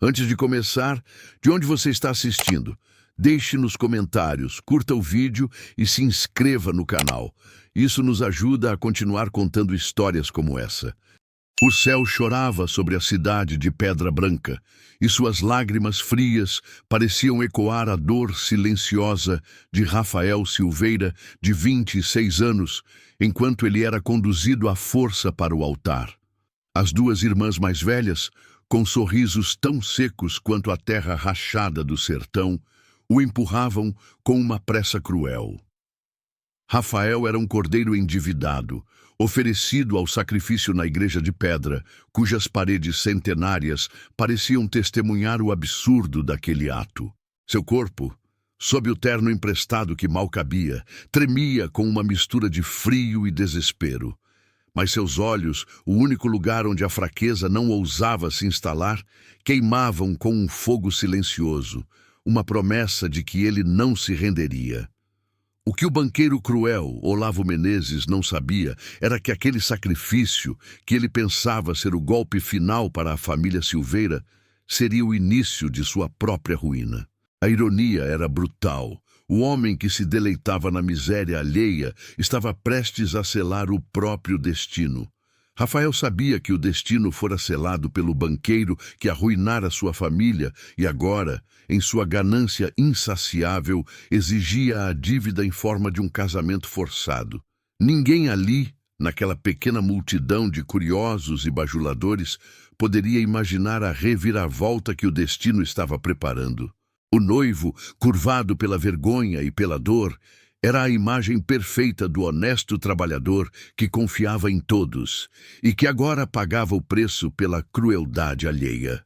Antes de começar, de onde você está assistindo? Deixe nos comentários, curta o vídeo e se inscreva no canal. Isso nos ajuda a continuar contando histórias como essa. O céu chorava sobre a cidade de Pedra Branca, e suas lágrimas frias pareciam ecoar a dor silenciosa de Rafael Silveira, de 26 anos, enquanto ele era conduzido à força para o altar. As duas irmãs mais velhas, com sorrisos tão secos quanto a terra rachada do sertão, o empurravam com uma pressa cruel. Rafael era um cordeiro endividado, oferecido ao sacrifício na igreja de pedra, cujas paredes centenárias pareciam testemunhar o absurdo daquele ato. Seu corpo, sob o terno emprestado que mal cabia, tremia com uma mistura de frio e desespero. Mas seus olhos, o único lugar onde a fraqueza não ousava se instalar, queimavam com um fogo silencioso, uma promessa de que ele não se renderia. O que o banqueiro cruel, Olavo Menezes, não sabia era que aquele sacrifício, que ele pensava ser o golpe final para a família Silveira, seria o início de sua própria ruína. A ironia era brutal. O homem que se deleitava na miséria alheia estava prestes a selar o próprio destino. Rafael sabia que o destino fora selado pelo banqueiro que arruinara sua família e agora, em sua ganância insaciável, exigia a dívida em forma de um casamento forçado. Ninguém ali, naquela pequena multidão de curiosos e bajuladores, poderia imaginar a reviravolta que o destino estava preparando. O noivo, curvado pela vergonha e pela dor, era a imagem perfeita do honesto trabalhador que confiava em todos e que agora pagava o preço pela crueldade alheia.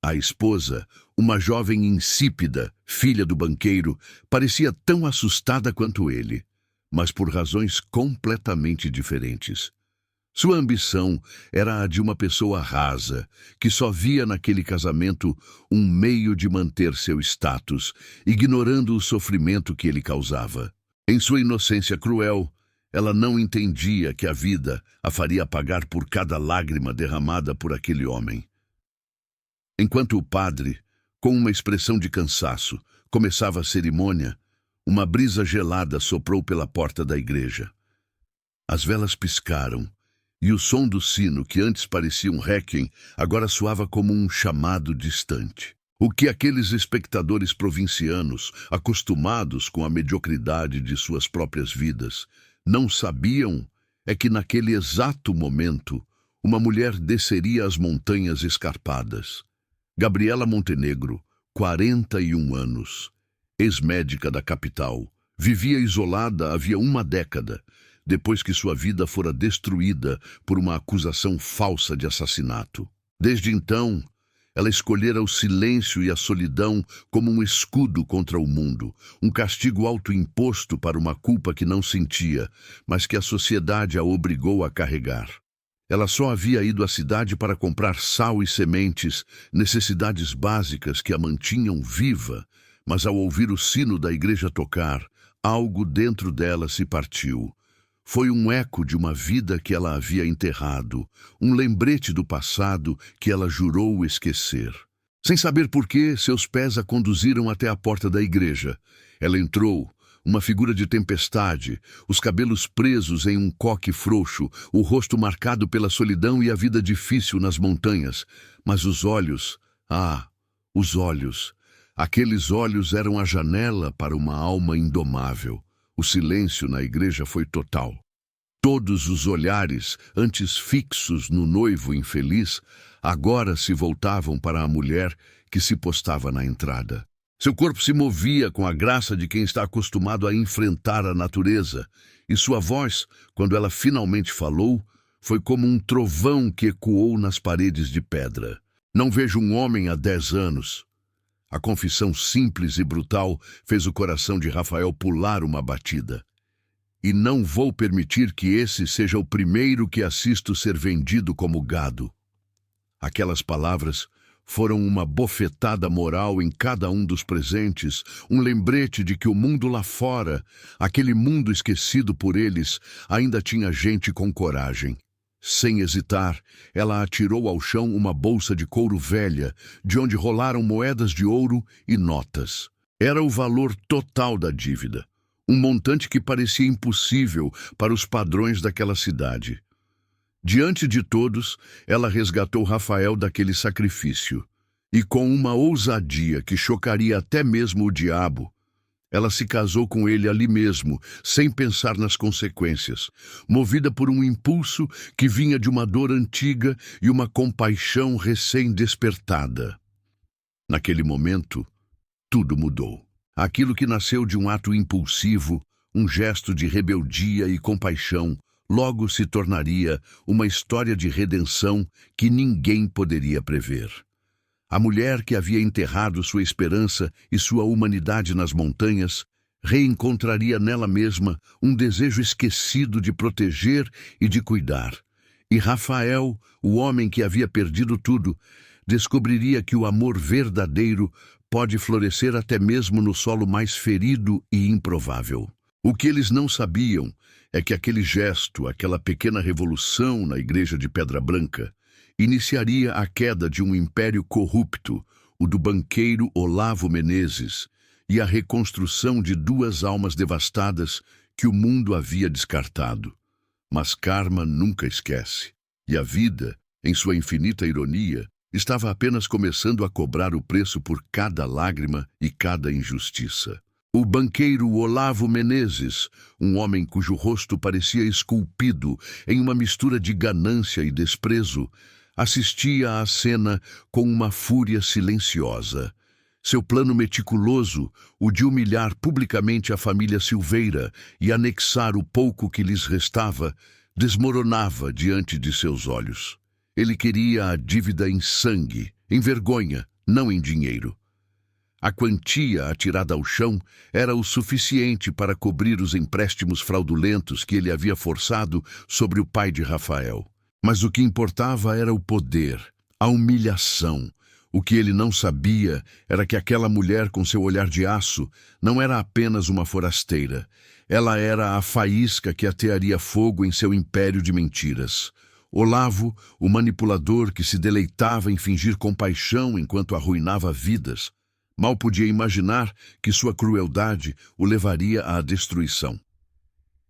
A esposa, uma jovem insípida, filha do banqueiro, parecia tão assustada quanto ele, mas por razões completamente diferentes. Sua ambição era a de uma pessoa rasa, que só via naquele casamento um meio de manter seu status, ignorando o sofrimento que ele causava. Em sua inocência cruel, ela não entendia que a vida a faria pagar por cada lágrima derramada por aquele homem. Enquanto o padre, com uma expressão de cansaço, começava a cerimônia, uma brisa gelada soprou pela porta da igreja. As velas piscaram, e o som do sino, que antes parecia um réquiem, agora soava como um chamado distante. O que aqueles espectadores provincianos, acostumados com a mediocridade de suas próprias vidas, não sabiam é que naquele exato momento uma mulher desceria as montanhas escarpadas. Gabriela Montenegro, 41 anos, ex-médica da capital, vivia isolada havia uma década, depois que sua vida fora destruída por uma acusação falsa de assassinato. Desde então, ela escolhera o silêncio e a solidão como um escudo contra o mundo, um castigo autoimposto para uma culpa que não sentia, mas que a sociedade a obrigou a carregar. Ela só havia ido à cidade para comprar sal e sementes, necessidades básicas que a mantinham viva, mas ao ouvir o sino da igreja tocar, algo dentro dela se partiu. Foi um eco de uma vida que ela havia enterrado, um lembrete do passado que ela jurou esquecer. Sem saber por quê, seus pés a conduziram até a porta da igreja. Ela entrou, uma figura de tempestade, os cabelos presos em um coque frouxo, o rosto marcado pela solidão e a vida difícil nas montanhas. Mas os olhos, os olhos. Aqueles olhos eram a janela para uma alma indomável. O silêncio na igreja foi total. Todos os olhares, antes fixos no noivo infeliz, agora se voltavam para a mulher que se postava na entrada. Seu corpo se movia com a graça de quem está acostumado a enfrentar a natureza, e sua voz, quando ela finalmente falou, foi como um trovão que ecoou nas paredes de pedra. Não vejo um homem há 10 anos. A confissão simples e brutal fez o coração de Rafael pular uma batida. E não vou permitir que esse seja o primeiro que assisto ser vendido como gado. Aquelas palavras foram uma bofetada moral em cada um dos presentes, um lembrete de que o mundo lá fora, aquele mundo esquecido por eles, ainda tinha gente com coragem. Sem hesitar, ela atirou ao chão uma bolsa de couro velha, de onde rolaram moedas de ouro e notas. Era o valor total da dívida, um montante que parecia impossível para os padrões daquela cidade. Diante de todos, ela resgatou Rafael daquele sacrifício, e com uma ousadia que chocaria até mesmo o diabo, ela se casou com ele ali mesmo, sem pensar nas consequências, movida por um impulso que vinha de uma dor antiga e uma compaixão recém-despertada. Naquele momento, tudo mudou. Aquilo que nasceu de um ato impulsivo, um gesto de rebeldia e compaixão, logo se tornaria uma história de redenção que ninguém poderia prever. A mulher que havia enterrado sua esperança e sua humanidade nas montanhas reencontraria nela mesma um desejo esquecido de proteger e de cuidar. E Rafael, o homem que havia perdido tudo, descobriria que o amor verdadeiro pode florescer até mesmo no solo mais ferido e improvável. O que eles não sabiam é que aquele gesto, aquela pequena revolução na igreja de Pedra Branca, iniciaria a queda de um império corrupto, o do banqueiro Olavo Menezes, e a reconstrução de duas almas devastadas que o mundo havia descartado. Mas karma nunca esquece, e a vida, em sua infinita ironia, estava apenas começando a cobrar o preço por cada lágrima e cada injustiça. O banqueiro Olavo Menezes, um homem cujo rosto parecia esculpido em uma mistura de ganância e desprezo, assistia à cena com uma fúria silenciosa. Seu plano meticuloso, o de humilhar publicamente a família Silveira e anexar o pouco que lhes restava, desmoronava diante de seus olhos. Ele queria a dívida em sangue, em vergonha, não em dinheiro. A quantia atirada ao chão era o suficiente para cobrir os empréstimos fraudulentos que ele havia forçado sobre o pai de Rafael. Mas o que importava era o poder, a humilhação. O que ele não sabia era que aquela mulher com seu olhar de aço não era apenas uma forasteira. Ela era a faísca que atearia fogo em seu império de mentiras. Olavo, o manipulador que se deleitava em fingir compaixão enquanto arruinava vidas, mal podia imaginar que sua crueldade o levaria à destruição.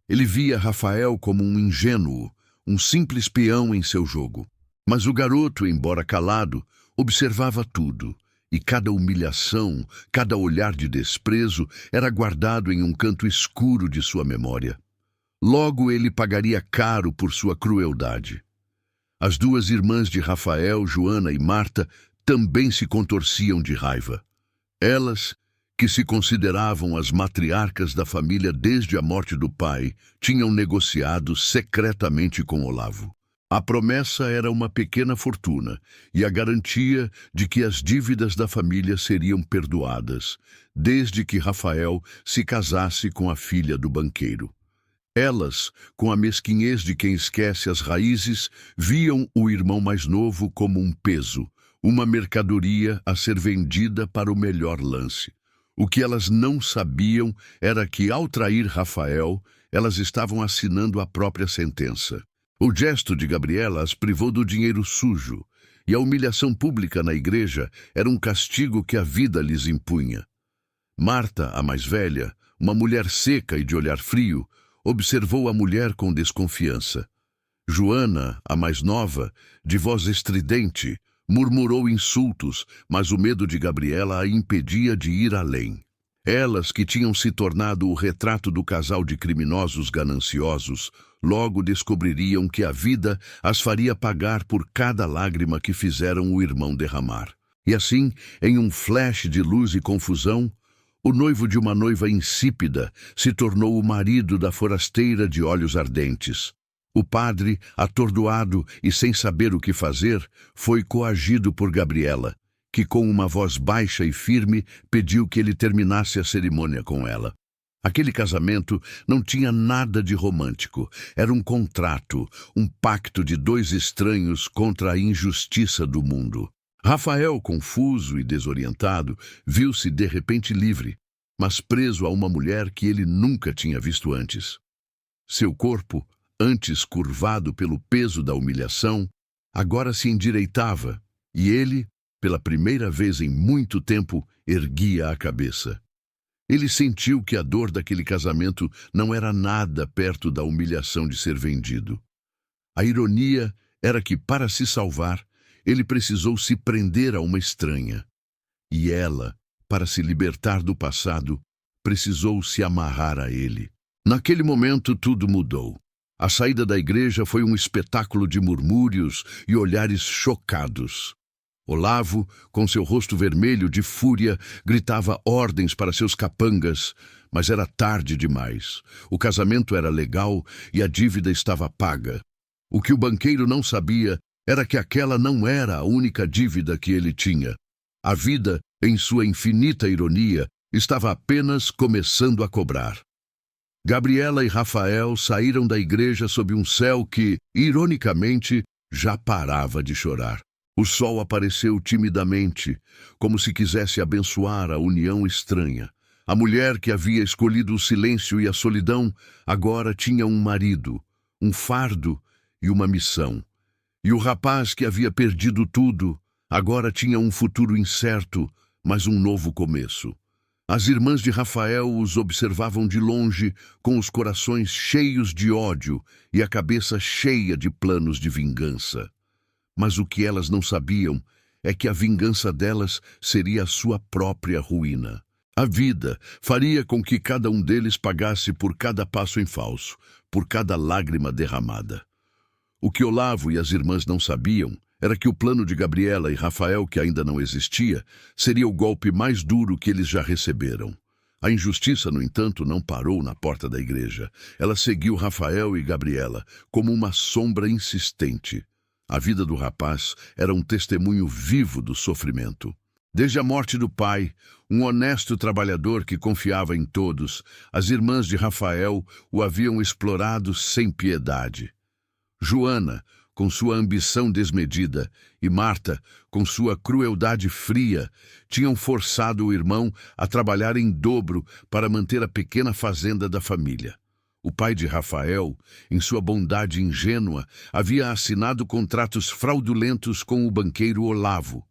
Ele via Rafael como um ingênuo, um simples peão em seu jogo. Mas o garoto, embora calado, observava tudo, e cada humilhação, cada olhar de desprezo era guardado em um canto escuro de sua memória. Logo ele pagaria caro por sua crueldade. As duas irmãs de Rafael, Joana e Marta, também se contorciam de raiva. Elas, que se consideravam as matriarcas da família desde a morte do pai, tinham negociado secretamente com Olavo. A promessa era uma pequena fortuna e a garantia de que as dívidas da família seriam perdoadas, desde que Rafael se casasse com a filha do banqueiro. Elas, com a mesquinhez de quem esquece as raízes, viam o irmão mais novo como um peso, uma mercadoria a ser vendida para o melhor lance. O que elas não sabiam era que, ao trair Rafael, elas estavam assinando a própria sentença. O gesto de Gabriela as privou do dinheiro sujo, e a humilhação pública na igreja era um castigo que a vida lhes impunha. Marta, a mais velha, uma mulher seca e de olhar frio, observou a mulher com desconfiança. Joana, a mais nova, de voz estridente, murmurou insultos, mas o medo de Gabriela a impedia de ir além. Elas, que tinham se tornado o retrato do casal de criminosos gananciosos, logo descobririam que a vida as faria pagar por cada lágrima que fizeram o irmão derramar. E assim, em um flash de luz e confusão, o noivo de uma noiva insípida se tornou o marido da forasteira de olhos ardentes. O padre, atordoado e sem saber o que fazer, foi coagido por Gabriela, que com uma voz baixa e firme pediu que ele terminasse a cerimônia com ela. Aquele casamento não tinha nada de romântico. Era um contrato, um pacto de dois estranhos contra a injustiça do mundo. Rafael, confuso e desorientado, viu-se de repente livre, mas preso a uma mulher que ele nunca tinha visto antes. Seu corpo, antes curvado pelo peso da humilhação, agora se endireitava, e ele, pela primeira vez em muito tempo, erguia a cabeça. Ele sentiu que a dor daquele casamento não era nada perto da humilhação de ser vendido. A ironia era que, para se salvar, ele precisou se prender a uma estranha. E ela, para se libertar do passado, precisou se amarrar a ele. Naquele momento, tudo mudou. A saída da igreja foi um espetáculo de murmúrios e olhares chocados. Olavo, com seu rosto vermelho de fúria, gritava ordens para seus capangas, mas era tarde demais. O casamento era legal e a dívida estava paga. O que o banqueiro não sabia era que aquela não era a única dívida que ele tinha. A vida, em sua infinita ironia, estava apenas começando a cobrar. Gabriela e Rafael saíram da igreja sob um céu que, ironicamente, já parava de chorar. O sol apareceu timidamente, como se quisesse abençoar a união estranha. A mulher que havia escolhido o silêncio e a solidão agora tinha um marido, um fardo e uma missão. E o rapaz que havia perdido tudo agora tinha um futuro incerto, mas um novo começo. As irmãs de Rafael os observavam de longe, com os corações cheios de ódio e a cabeça cheia de planos de vingança. Mas o que elas não sabiam é que a vingança delas seria a sua própria ruína. A vida faria com que cada um deles pagasse por cada passo em falso, por cada lágrima derramada. O que Olavo e as irmãs não sabiam era que o plano de Gabriela e Rafael, que ainda não existia, seria o golpe mais duro que eles já receberam. A injustiça, no entanto, não parou na porta da igreja. Ela seguiu Rafael e Gabriela como uma sombra insistente. A vida do rapaz era um testemunho vivo do sofrimento. Desde a morte do pai, um honesto trabalhador que confiava em todos, as irmãs de Rafael o haviam explorado sem piedade. Joana, com sua ambição desmedida, e Marta, com sua crueldade fria, tinham forçado o irmão a trabalhar em dobro para manter a pequena fazenda da família. O pai de Rafael, em sua bondade ingênua, havia assinado contratos fraudulentos com o banqueiro Olavo.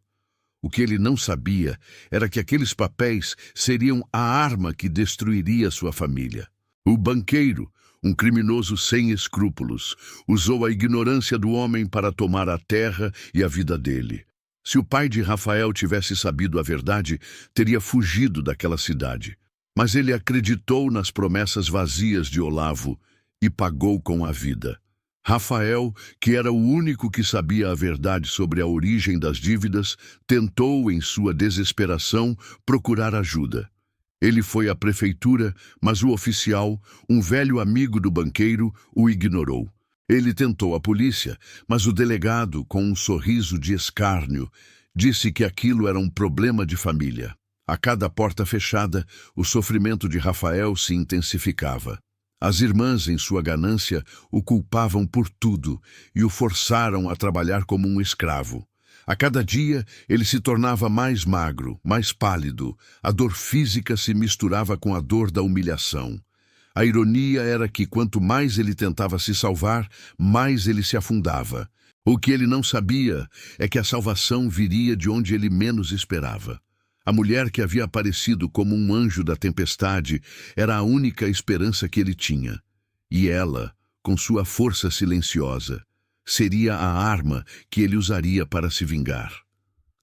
O que ele não sabia era que aqueles papéis seriam a arma que destruiria sua família. O banqueiro, um criminoso sem escrúpulos, usou a ignorância do homem para tomar a terra e a vida dele. Se o pai de Rafael tivesse sabido a verdade, teria fugido daquela cidade. Mas ele acreditou nas promessas vazias de Olavo e pagou com a vida. Rafael, que era o único que sabia a verdade sobre a origem das dívidas, tentou, em sua desesperação, procurar ajuda. Ele foi à prefeitura, mas o oficial, um velho amigo do banqueiro, o ignorou. Ele tentou a polícia, mas o delegado, com um sorriso de escárnio, disse que aquilo era um problema de família. A cada porta fechada, o sofrimento de Rafael se intensificava. As irmãs, em sua ganância, o culpavam por tudo e o forçaram a trabalhar como um escravo. A cada dia, ele se tornava mais magro, mais pálido. A dor física se misturava com a dor da humilhação. A ironia era que quanto mais ele tentava se salvar, mais ele se afundava. O que ele não sabia é que a salvação viria de onde ele menos esperava. A mulher que havia aparecido como um anjo da tempestade era a única esperança que ele tinha. E ela, com sua força silenciosa, seria a arma que ele usaria para se vingar.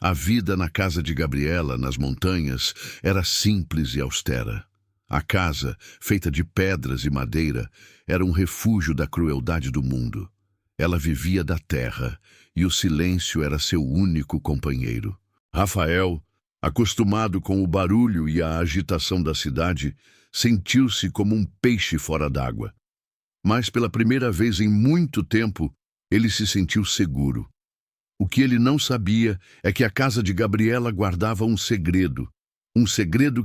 A vida na casa de Gabriela, nas montanhas, era simples e austera. A casa, feita de pedras e madeira, era um refúgio da crueldade do mundo. Ela vivia da terra e o silêncio era seu único companheiro. Rafael, acostumado com o barulho e a agitação da cidade, sentiu-se como um peixe fora d'água. Mas pela primeira vez em muito tempo, ele se sentiu seguro. O que ele não sabia é que a casa de Gabriela guardava um segredo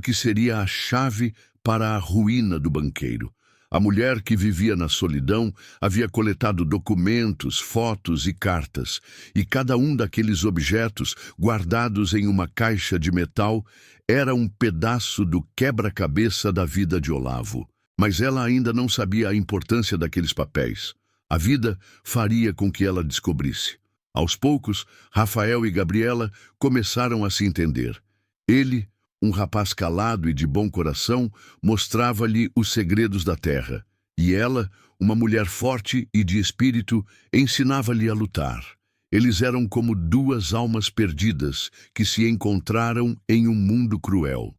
que seria a chave para a ruína do banqueiro. A mulher que vivia na solidão havia coletado documentos, fotos e cartas, e cada um daqueles objetos, guardados em uma caixa de metal, era um pedaço do quebra-cabeça da vida de Olavo. Mas ela ainda não sabia a importância daqueles papéis. A vida faria com que ela descobrisse. Aos poucos, Rafael e Gabriela começaram a se entender. Ele, um rapaz calado e de bom coração, mostrava-lhe os segredos da terra. E ela, uma mulher forte e de espírito, ensinava-lhe a lutar. Eles eram como duas almas perdidas que se encontraram em um mundo cruel.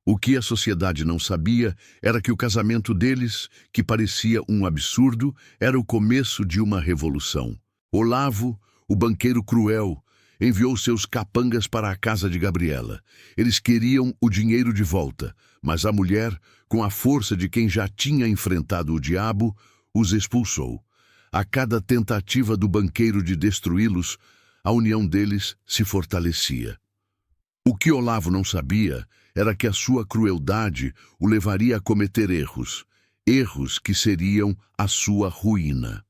O que a sociedade não sabia era que o casamento deles, que parecia um absurdo, era o começo de uma revolução. Olavo, o banqueiro cruel, enviou seus capangas para a casa de Gabriela. Eles queriam o dinheiro de volta, mas a mulher, com a força de quem já tinha enfrentado o diabo, os expulsou. A cada tentativa do banqueiro de destruí-los, a união deles se fortalecia. O que Olavo não sabia era que a sua crueldade o levaria a cometer erros que seriam a sua ruína.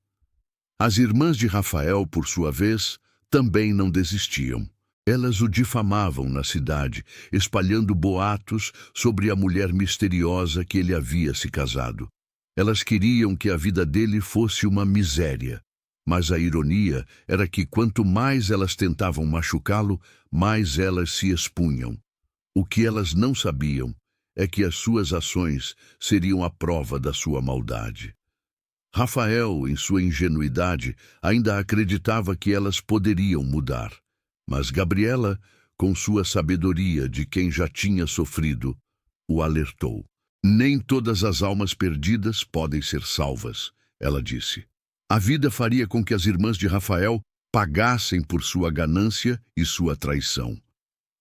As irmãs de Rafael, por sua vez, também não desistiam. Elas o difamavam na cidade, espalhando boatos sobre a mulher misteriosa que ele havia se casado. Elas queriam que a vida dele fosse uma miséria. Mas a ironia era que quanto mais elas tentavam machucá-lo, mais elas se expunham. O que elas não sabiam é que as suas ações seriam a prova da sua maldade. Rafael, em sua ingenuidade, ainda acreditava que elas poderiam mudar. Mas Gabriela, com sua sabedoria de quem já tinha sofrido, o alertou. Nem todas as almas perdidas podem ser salvas, ela disse. A vida faria com que as irmãs de Rafael pagassem por sua ganância e sua traição.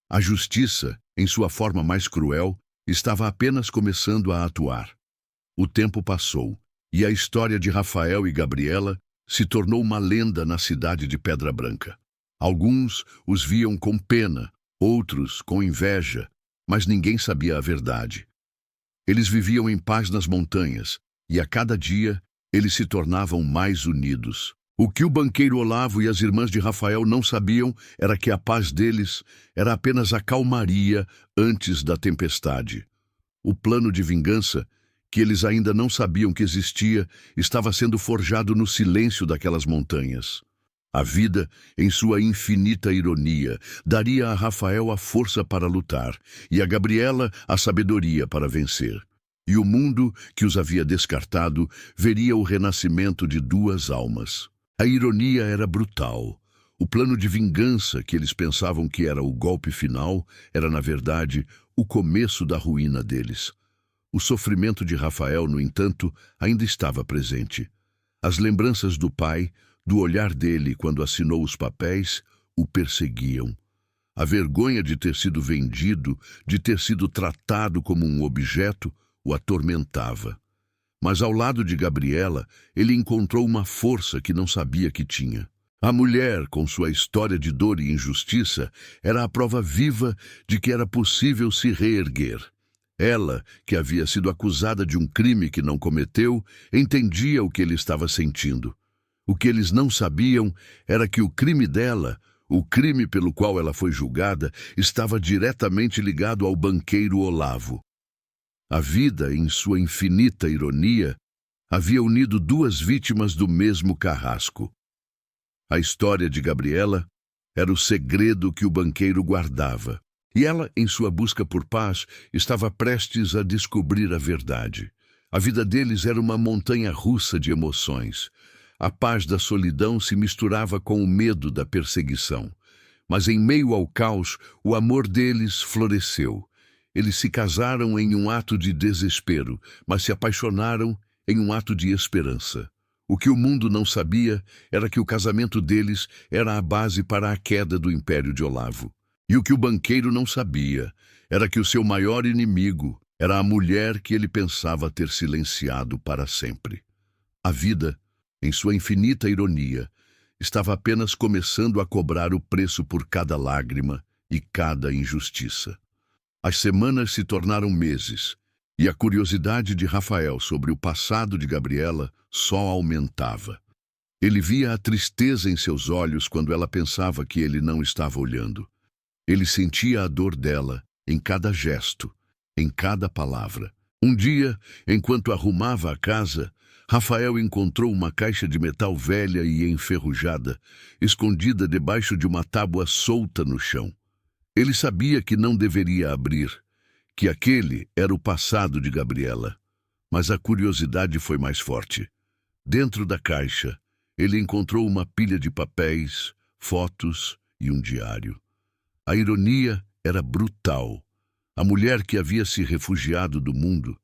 A justiça, em sua forma mais cruel, estava apenas começando a atuar. O tempo passou, e a história de Rafael e Gabriela se tornou uma lenda na cidade de Pedra Branca. Alguns os viam com pena, outros com inveja, mas ninguém sabia a verdade. Eles viviam em paz nas montanhas, e a cada dia eles se tornavam mais unidos. O que o banqueiro Olavo e as irmãs de Rafael não sabiam era que a paz deles era apenas a calmaria antes da tempestade. O plano de vingança, que eles ainda não sabiam que existia, estava sendo forjado no silêncio daquelas montanhas. A vida, em sua infinita ironia, daria a Rafael a força para lutar e a Gabriela a sabedoria para vencer. E o mundo, que os havia descartado, veria o renascimento de duas almas. A ironia era brutal. O plano de vingança, que eles pensavam que era o golpe final, era, na verdade, o começo da ruína deles. O sofrimento de Rafael, no entanto, ainda estava presente. As lembranças do pai, do olhar dele quando assinou os papéis, o perseguiam. A vergonha de ter sido vendido, de ter sido tratado como um objeto, o atormentava. Mas ao lado de Gabriela, ele encontrou uma força que não sabia que tinha. A mulher, com sua história de dor e injustiça, era a prova viva de que era possível se reerguer. Ela, que havia sido acusada de um crime que não cometeu, entendia o que ele estava sentindo. O que eles não sabiam era que o crime dela, o crime pelo qual ela foi julgada, estava diretamente ligado ao banqueiro Olavo. A vida, em sua infinita ironia, havia unido duas vítimas do mesmo carrasco. A história de Gabriela era o segredo que o banqueiro guardava, e ela, em sua busca por paz, estava prestes a descobrir a verdade. A vida deles era uma montanha-russa de emoções. A paz da solidão se misturava com o medo da perseguição. Mas em meio ao caos, o amor deles floresceu. Eles se casaram em um ato de desespero, mas se apaixonaram em um ato de esperança. O que o mundo não sabia era que o casamento deles era a base para a queda do Império de Olavo. E o que o banqueiro não sabia era que o seu maior inimigo era a mulher que ele pensava ter silenciado para sempre. A vida, em sua infinita ironia, estava apenas começando a cobrar o preço por cada lágrima e cada injustiça. As semanas se tornaram meses, e a curiosidade de Rafael sobre o passado de Gabriela só aumentava. Ele via a tristeza em seus olhos quando ela pensava que ele não estava olhando. Ele sentia a dor dela em cada gesto, em cada palavra. Um dia, enquanto arrumava a casa, Rafael encontrou uma caixa de metal velha e enferrujada, escondida debaixo de uma tábua solta no chão. Ele sabia que não deveria abrir, que aquele era o passado de Gabriela. Mas a curiosidade foi mais forte. Dentro da caixa, ele encontrou uma pilha de papéis, fotos e um diário. A ironia era brutal. A mulher que havia se refugiado do mundo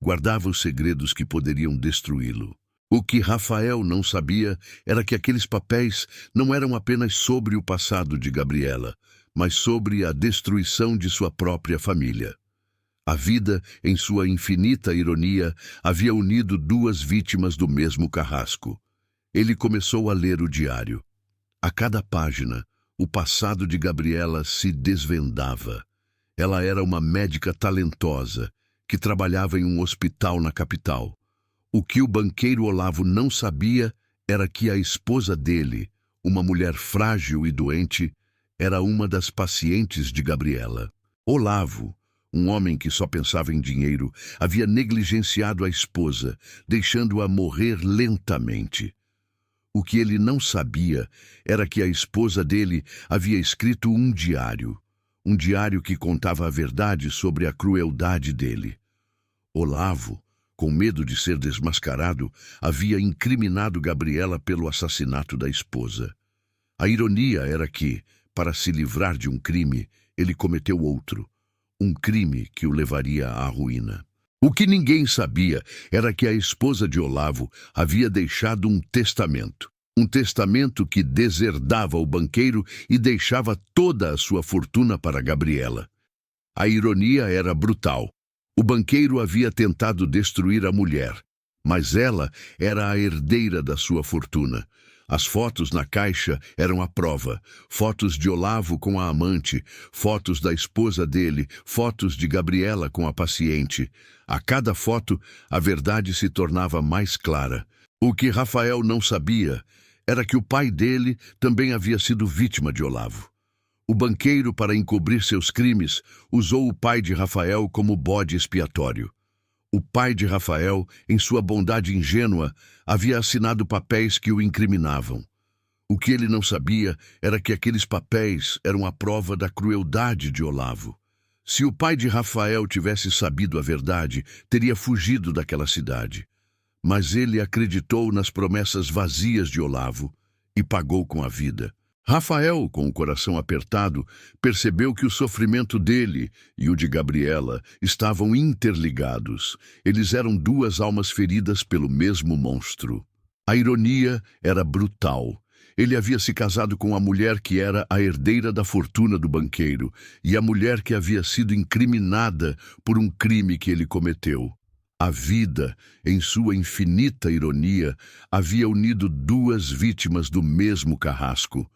guardava os segredos que poderiam destruí-lo. O que Rafael não sabia era que aqueles papéis não eram apenas sobre o passado de Gabriela, mas sobre a destruição de sua própria família. A vida, em sua infinita ironia, havia unido duas vítimas do mesmo carrasco. Ele começou a ler o diário. A cada página, o passado de Gabriela se desvendava. Ela era uma médica talentosa, que trabalhava em um hospital na capital. O que o banqueiro Olavo não sabia era que a esposa dele, uma mulher frágil e doente, era uma das pacientes de Gabriela. Olavo, um homem que só pensava em dinheiro, havia negligenciado a esposa, deixando-a morrer lentamente. O que ele não sabia era que a esposa dele havia escrito um diário que contava a verdade sobre a crueldade dele. Olavo, com medo de ser desmascarado, havia incriminado Gabriela pelo assassinato da esposa. A ironia era que, para se livrar de um crime, ele cometeu outro, um crime que o levaria à ruína. O que ninguém sabia era que a esposa de Olavo havia deixado um testamento que deserdava o banqueiro e deixava toda a sua fortuna para Gabriela. A ironia era brutal. O banqueiro havia tentado destruir a mulher, mas ela era a herdeira da sua fortuna. As fotos na caixa eram a prova. Fotos de Olavo com a amante, fotos da esposa dele, fotos de Gabriela com a paciente. A cada foto, a verdade se tornava mais clara. O que Rafael não sabia era que o pai dele também havia sido vítima de Olavo. O banqueiro, para encobrir seus crimes, usou o pai de Rafael como bode expiatório. O pai de Rafael, em sua bondade ingênua, havia assinado papéis que o incriminavam. O que ele não sabia era que aqueles papéis eram a prova da crueldade de Olavo. Se o pai de Rafael tivesse sabido a verdade, teria fugido daquela cidade. Mas ele acreditou nas promessas vazias de Olavo e pagou com a vida. Rafael, com o coração apertado, percebeu que o sofrimento dele e o de Gabriela estavam interligados. Eles eram duas almas feridas pelo mesmo monstro. A ironia era brutal. Ele havia se casado com a mulher que era a herdeira da fortuna do banqueiro e a mulher que havia sido incriminada por um crime que ele cometeu. A vida, em sua infinita ironia, havia unido duas vítimas do mesmo carrasco.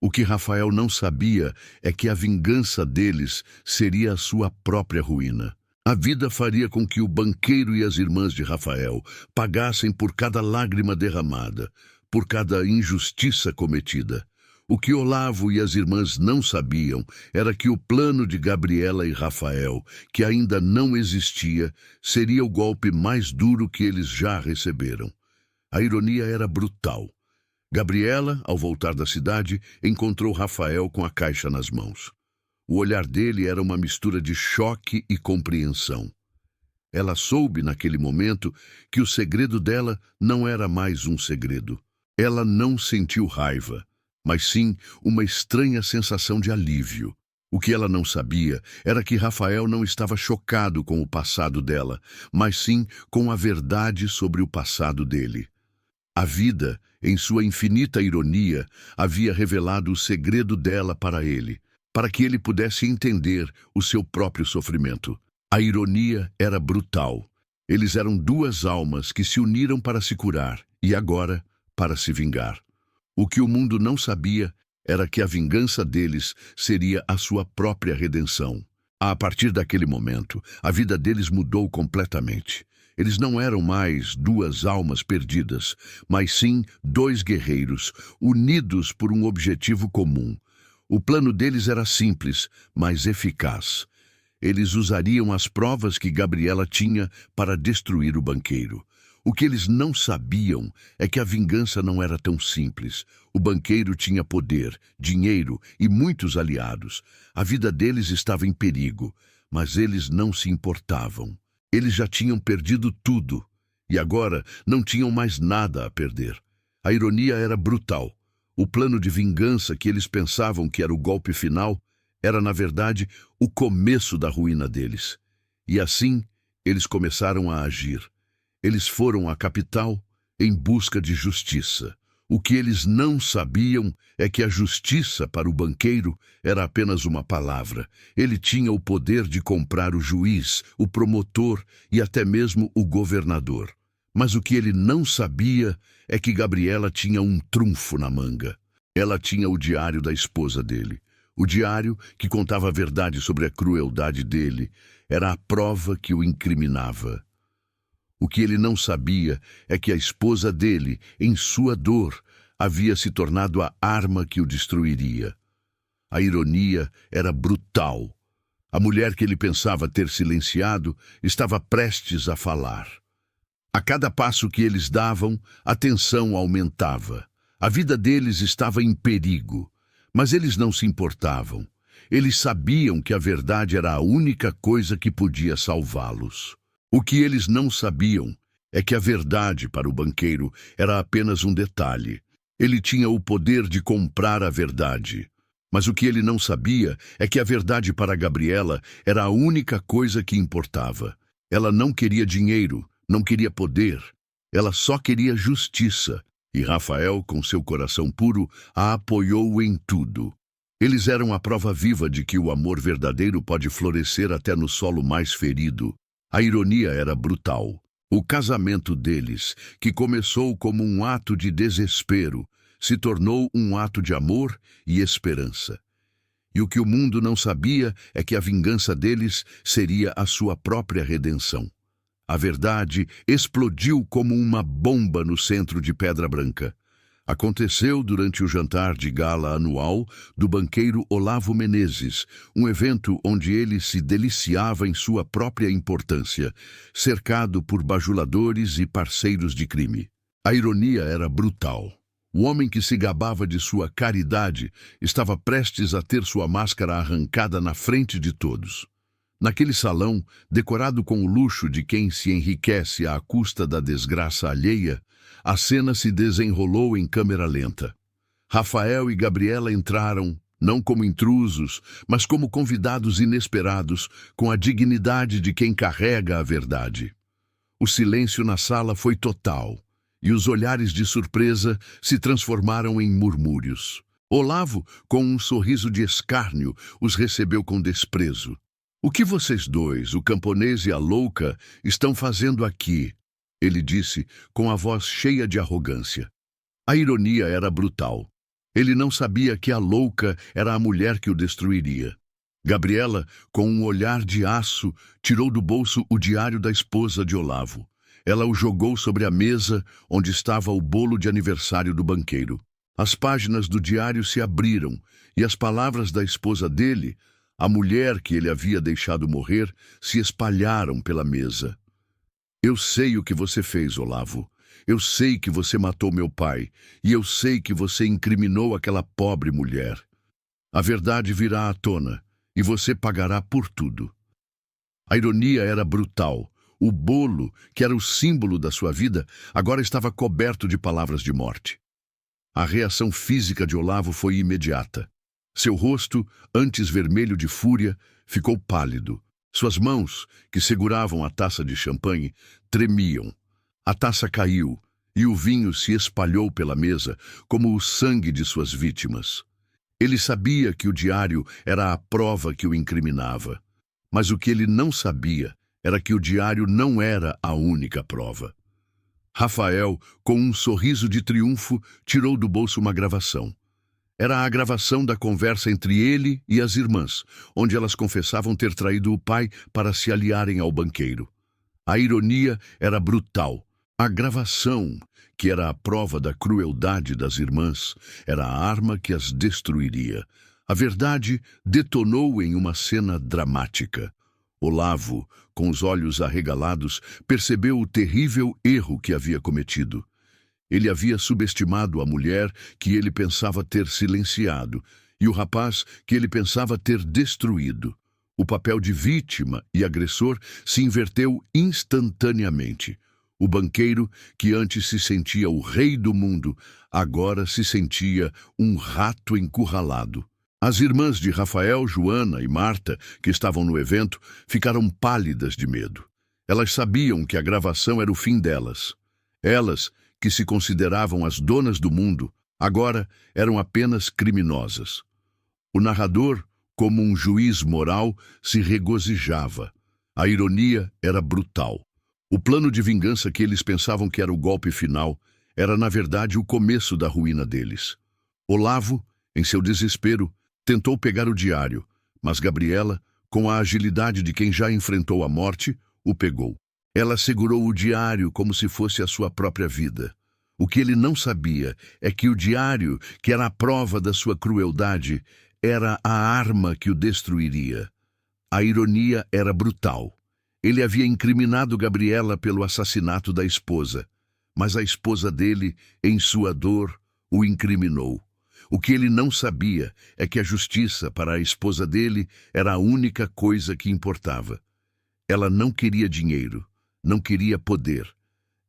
O que Rafael não sabia é que a vingança deles seria a sua própria ruína. A vida faria com que o banqueiro e as irmãs de Rafael pagassem por cada lágrima derramada, por cada injustiça cometida. O que Olavo e as irmãs não sabiam era que o plano de Gabriela e Rafael, que ainda não existia, seria o golpe mais duro que eles já receberam. A ironia era brutal. Gabriela, ao voltar da cidade, encontrou Rafael com a caixa nas mãos. O olhar dele era uma mistura de choque e compreensão. Ela soube, naquele momento, que o segredo dela não era mais um segredo. Ela não sentiu raiva, mas sim uma estranha sensação de alívio. O que ela não sabia era que Rafael não estava chocado com o passado dela, mas sim com a verdade sobre o passado dele. A vida, em sua infinita ironia, havia revelado o segredo dela para ele, para que ele pudesse entender o seu próprio sofrimento. A ironia era brutal. Eles eram duas almas que se uniram para se curar e agora para se vingar. O que o mundo não sabia era que a vingança deles seria a sua própria redenção. A partir daquele momento, a vida deles mudou completamente. Eles não eram mais duas almas perdidas, mas sim dois guerreiros, unidos por um objetivo comum. O plano deles era simples, mas eficaz. Eles usariam as provas que Gabriela tinha para destruir o banqueiro. O que eles não sabiam é que a vingança não era tão simples. O banqueiro tinha poder, dinheiro e muitos aliados. A vida deles estava em perigo, mas eles não se importavam. Eles já tinham perdido tudo e agora não tinham mais nada a perder. A ironia era brutal. O plano de vingança que eles pensavam que era o golpe final era, na verdade, o começo da ruína deles. E assim, eles começaram a agir. Eles foram à capital em busca de justiça. O que eles não sabiam é que a justiça para o banqueiro era apenas uma palavra. Ele tinha o poder de comprar o juiz, o promotor e até mesmo o governador. Mas o que ele não sabia é que Gabriela tinha um trunfo na manga. Ela tinha o diário da esposa dele. O diário, que contava a verdade sobre a crueldade dele, era a prova que o incriminava. O que ele não sabia é que a esposa dele, em sua dor, havia se tornado a arma que o destruiria. A ironia era brutal. A mulher que ele pensava ter silenciado estava prestes a falar. A cada passo que eles davam, a tensão aumentava. A vida deles estava em perigo, mas eles não se importavam. Eles sabiam que a verdade era a única coisa que podia salvá-los. O que eles não sabiam é que a verdade para o banqueiro era apenas um detalhe. Ele tinha o poder de comprar a verdade. Mas o que ele não sabia é que a verdade para Gabriela era a única coisa que importava. Ela não queria dinheiro, não queria poder. Ela só queria justiça. E Rafael, com seu coração puro, a apoiou em tudo. Eles eram a prova viva de que o amor verdadeiro pode florescer até no solo mais ferido. A ironia era brutal. O casamento deles, que começou como um ato de desespero, se tornou um ato de amor e esperança. E o que o mundo não sabia é que a vingança deles seria a sua própria redenção. A verdade explodiu como uma bomba no centro de Pedra Branca. Aconteceu durante o jantar de gala anual do banqueiro Olavo Menezes, um evento onde ele se deliciava em sua própria importância, cercado por bajuladores e parceiros de crime. A ironia era brutal. O homem que se gabava de sua caridade estava prestes a ter sua máscara arrancada na frente de todos. Naquele salão, decorado com o luxo de quem se enriquece à custa da desgraça alheia, a cena se desenrolou em câmera lenta. Rafael e Gabriela entraram, não como intrusos, mas como convidados inesperados, com a dignidade de quem carrega a verdade. O silêncio na sala foi total, e os olhares de surpresa se transformaram em murmúrios. Olavo, com um sorriso de escárnio, os recebeu com desprezo. "O que vocês dois, o camponês e a louca, estão fazendo aqui?" ele disse, com a voz cheia de arrogância. A ironia era brutal. Ele não sabia que a louca era a mulher que o destruiria. Gabriela, com um olhar de aço, tirou do bolso o diário da esposa de Olavo. Ela o jogou sobre a mesa onde estava o bolo de aniversário do banqueiro. As páginas do diário se abriram e as palavras da esposa dele, a mulher que ele havia deixado morrer, se espalharam pela mesa. "Eu sei o que você fez, Olavo. Eu sei que você matou meu pai, e eu sei que você incriminou aquela pobre mulher. A verdade virá à tona, e você pagará por tudo." A ironia era brutal. O bolo, que era o símbolo da sua vida, agora estava coberto de palavras de morte. A reação física de Olavo foi imediata. Seu rosto, antes vermelho de fúria, ficou pálido. Suas mãos, que seguravam a taça de champanhe, tremiam. A taça caiu e o vinho se espalhou pela mesa como o sangue de suas vítimas. Ele sabia que o diário era a prova que o incriminava. Mas o que ele não sabia era que o diário não era a única prova. Rafael, com um sorriso de triunfo, tirou do bolso uma gravação. Era a gravação da conversa entre ele e as irmãs, onde elas confessavam ter traído o pai para se aliarem ao banqueiro. A ironia era brutal. A gravação, que era a prova da crueldade das irmãs, era a arma que as destruiria. A verdade detonou em uma cena dramática. Olavo, com os olhos arregalados, percebeu o terrível erro que havia cometido. Ele havia subestimado a mulher que ele pensava ter silenciado e o rapaz que ele pensava ter destruído. O papel de vítima e agressor se inverteu instantaneamente. O banqueiro, que antes se sentia o rei do mundo, agora se sentia um rato encurralado. As irmãs de Rafael, Joana e Marta, que estavam no evento, ficaram pálidas de medo. Elas sabiam que a gravação era o fim delas. Elas, que se consideravam as donas do mundo, agora eram apenas criminosas. O narrador, como um juiz moral, se regozijava. A ironia era brutal. O plano de vingança que eles pensavam que era o golpe final era, na verdade, o começo da ruína deles. Olavo, em seu desespero, tentou pegar o diário, mas Gabriela, com a agilidade de quem já enfrentou a morte, o pegou. Ela segurou o diário como se fosse a sua própria vida. O que ele não sabia é que o diário, que era a prova da sua crueldade, era a arma que o destruiria. A ironia era brutal. Ele havia incriminado Gabriela pelo assassinato da esposa, mas a esposa dele, em sua dor, o incriminou. O que ele não sabia é que a justiça para a esposa dele era a única coisa que importava. Ela não queria dinheiro, não queria poder.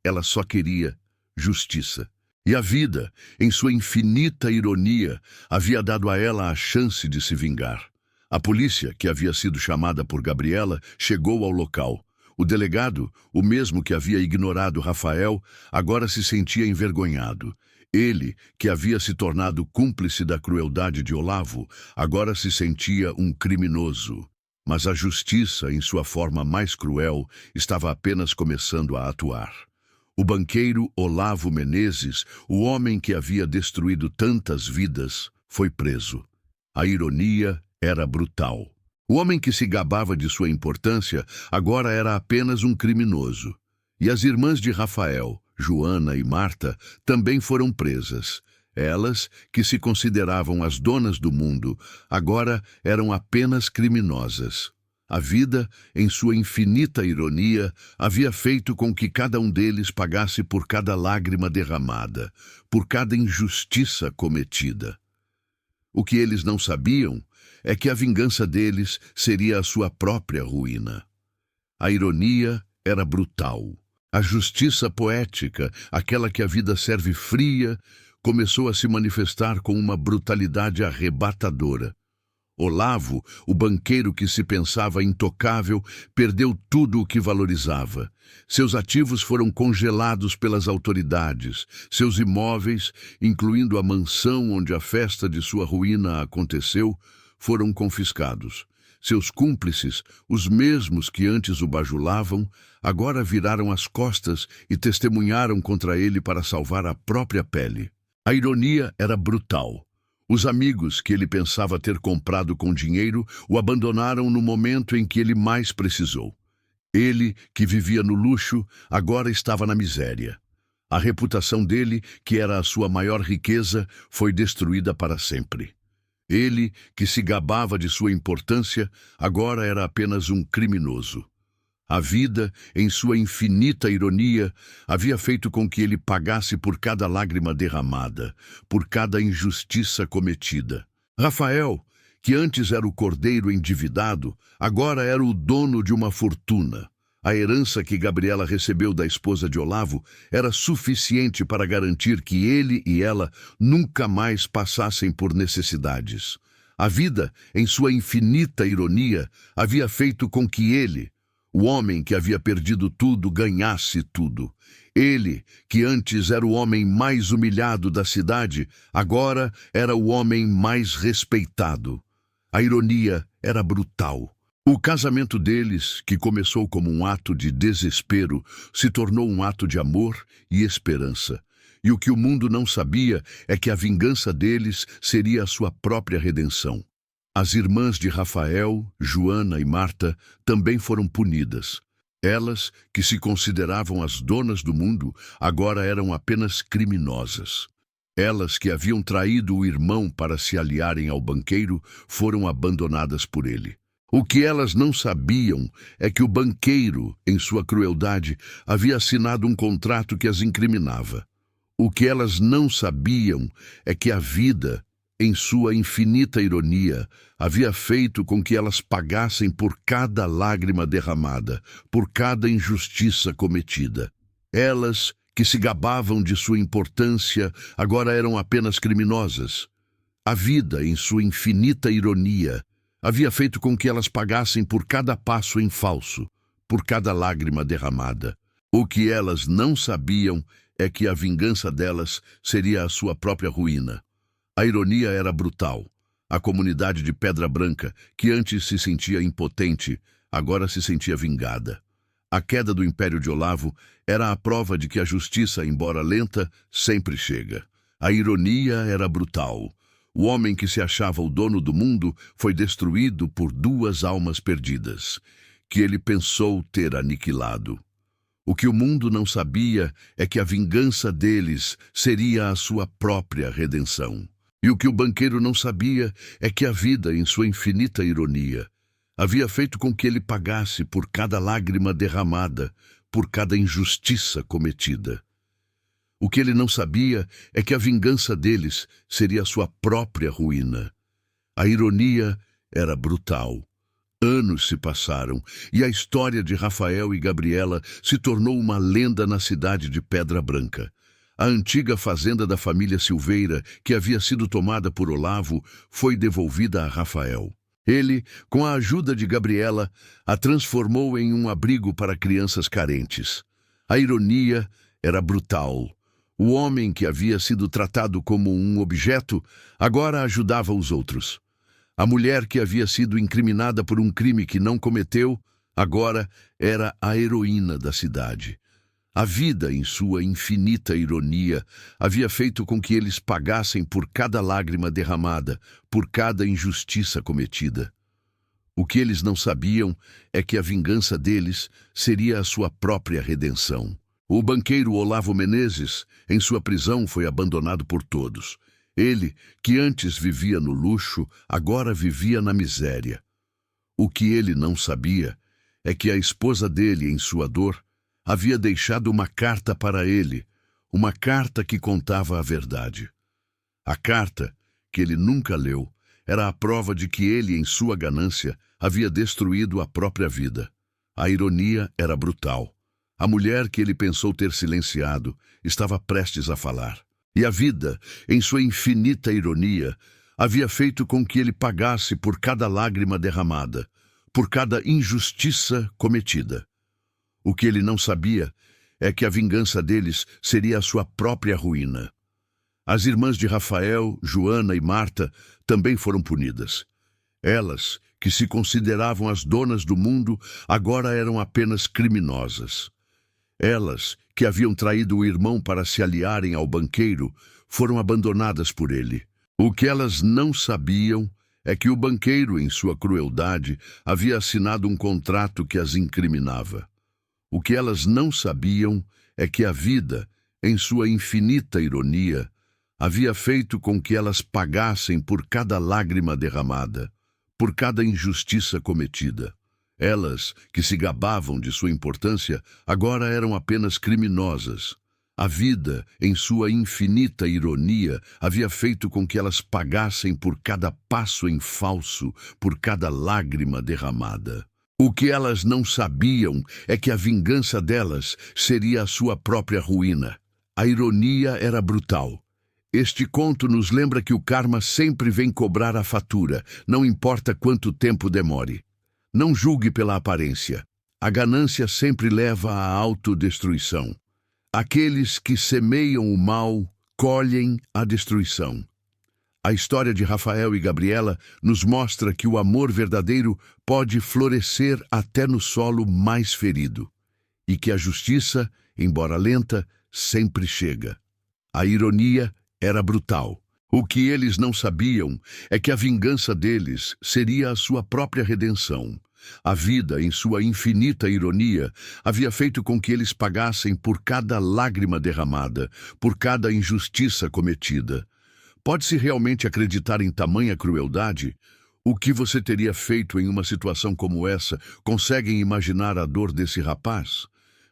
Ela só queria justiça. E a vida, em sua infinita ironia, havia dado a ela a chance de se vingar. A polícia, que havia sido chamada por Gabriela, chegou ao local. O delegado, o mesmo que havia ignorado Rafael, agora se sentia envergonhado. Ele, que havia se tornado cúmplice da crueldade de Olavo, agora se sentia um criminoso. Mas a justiça, em sua forma mais cruel, estava apenas começando a atuar. O banqueiro Olavo Menezes, o homem que havia destruído tantas vidas, foi preso. A ironia era brutal. O homem que se gabava de sua importância agora era apenas um criminoso. E as irmãs de Rafael, Joana e Marta, também foram presas. Elas, que se consideravam as donas do mundo, agora eram apenas criminosas. A vida, em sua infinita ironia, havia feito com que cada um deles pagasse por cada lágrima derramada, por cada injustiça cometida. O que eles não sabiam é que a vingança deles seria a sua própria ruína. A ironia era brutal. A justiça poética, aquela que a vida serve fria, começou a se manifestar com uma brutalidade arrebatadora. Olavo, o banqueiro que se pensava intocável, perdeu tudo o que valorizava. Seus ativos foram congelados pelas autoridades. Seus imóveis, incluindo a mansão onde a festa de sua ruína aconteceu, foram confiscados. Seus cúmplices, os mesmos que antes o bajulavam, agora viraram as costas e testemunharam contra ele para salvar a própria pele. A ironia era brutal. Os amigos que ele pensava ter comprado com dinheiro o abandonaram no momento em que ele mais precisou. Ele, que vivia no luxo, agora estava na miséria. A reputação dele, que era a sua maior riqueza, foi destruída para sempre. Ele, que se gabava de sua importância, agora era apenas um criminoso. A vida, em sua infinita ironia, havia feito com que ele pagasse por cada lágrima derramada, por cada injustiça cometida. Rafael, que antes era o cordeiro endividado, agora era o dono de uma fortuna. A herança que Gabriela recebeu da esposa de Olavo era suficiente para garantir que ele e ela nunca mais passassem por necessidades. A vida, em sua infinita ironia, havia feito com que ele, o homem que havia perdido tudo, ganhasse tudo. Ele, que antes era o homem mais humilhado da cidade, agora era o homem mais respeitado. A ironia era brutal. O casamento deles, que começou como um ato de desespero, se tornou um ato de amor e esperança. E o que o mundo não sabia é que a vingança deles seria a sua própria redenção. As irmãs de Rafael, Joana e Marta também foram punidas. Elas, que se consideravam as donas do mundo, agora eram apenas criminosas. Elas, que haviam traído o irmão para se aliarem ao banqueiro, foram abandonadas por ele. O que elas não sabiam é que o banqueiro, em sua crueldade, havia assinado um contrato que as incriminava. O que elas não sabiam é que a vida, em sua infinita ironia, havia feito com que elas pagassem por cada lágrima derramada, por cada injustiça cometida. Elas, que se gabavam de sua importância, agora eram apenas criminosas. A vida, em sua infinita ironia, havia feito com que elas pagassem por cada passo em falso, por cada lágrima derramada. O que elas não sabiam é que a vingança delas seria a sua própria ruína. A ironia era brutal. A comunidade de Pedra Branca, que antes se sentia impotente, agora se sentia vingada. A queda do Império de Olavo era a prova de que a justiça, embora lenta, sempre chega. A ironia era brutal. O homem que se achava o dono do mundo foi destruído por 2 almas perdidas, que ele pensou ter aniquilado. O que o mundo não sabia é que a vingança deles seria a sua própria redenção. E o que o banqueiro não sabia é que a vida, em sua infinita ironia, havia feito com que ele pagasse por cada lágrima derramada, por cada injustiça cometida. O que ele não sabia é que a vingança deles seria a sua própria ruína. A ironia era brutal. Anos se passaram e a história de Rafael e Gabriela se tornou uma lenda na cidade de Pedra Branca. A antiga fazenda da família Silveira, que havia sido tomada por Olavo, foi devolvida a Rafael. Ele, com a ajuda de Gabriela, a transformou em um abrigo para crianças carentes. A ironia era brutal. O homem que havia sido tratado como um objeto, agora ajudava os outros. A mulher que havia sido incriminada por um crime que não cometeu, agora era a heroína da cidade. A vida, em sua infinita ironia, havia feito com que eles pagassem por cada lágrima derramada, por cada injustiça cometida. O que eles não sabiam é que a vingança deles seria a sua própria redenção. O banqueiro Olavo Menezes, em sua prisão, foi abandonado por todos. Ele, que antes vivia no luxo, agora vivia na miséria. O que ele não sabia é que a esposa dele, em sua dor, havia deixado uma carta para ele, uma carta que contava a verdade. A carta, que ele nunca leu, era a prova de que ele, em sua ganância, havia destruído a própria vida. A ironia era brutal. A mulher que ele pensou ter silenciado estava prestes a falar. E a vida, em sua infinita ironia, havia feito com que ele pagasse por cada lágrima derramada, por cada injustiça cometida. O que ele não sabia é que a vingança deles seria a sua própria ruína. As irmãs de Rafael, Joana e Marta também foram punidas. Elas, que se consideravam as donas do mundo, agora eram apenas criminosas. Elas, que haviam traído o irmão para se aliarem ao banqueiro, foram abandonadas por ele. O que elas não sabiam é que o banqueiro, em sua crueldade, havia assinado um contrato que as incriminava. O que elas não sabiam é que a vida, em sua infinita ironia, havia feito com que elas pagassem por cada lágrima derramada, por cada injustiça cometida. Elas, que se gabavam de sua importância, agora eram apenas criminosas. A vida, em sua infinita ironia, havia feito com que elas pagassem por cada passo em falso, por cada lágrima derramada. O que elas não sabiam é que a vingança delas seria a sua própria ruína. A ironia era brutal. Este conto nos lembra que o karma sempre vem cobrar a fatura, não importa quanto tempo demore. Não julgue pela aparência. A ganância sempre leva à autodestruição. Aqueles que semeiam o mal colhem a destruição. A história de Rafael e Gabriela nos mostra que o amor verdadeiro pode florescer até no solo mais ferido, e que a justiça, embora lenta, sempre chega. A ironia era brutal. O que eles não sabiam é que a vingança deles seria a sua própria redenção. A vida, em sua infinita ironia, havia feito com que eles pagassem por cada lágrima derramada, por cada injustiça cometida. Pode-se realmente acreditar em tamanha crueldade? O que você teria feito em uma situação como essa? Conseguem imaginar a dor desse rapaz?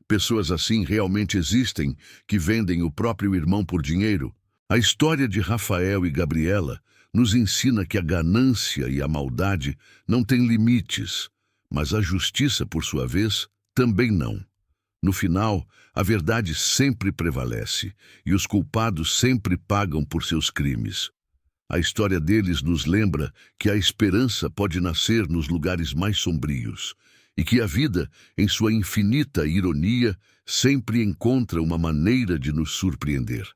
Pessoas assim realmente existem, que vendem o próprio irmão por dinheiro? A história de Rafael e Gabriela nos ensina que a ganância e a maldade não têm limites, mas a justiça, por sua vez, também não. No final, a verdade sempre prevalece e os culpados sempre pagam por seus crimes. A história deles nos lembra que a esperança pode nascer nos lugares mais sombrios e que a vida, em sua infinita ironia, sempre encontra uma maneira de nos surpreender.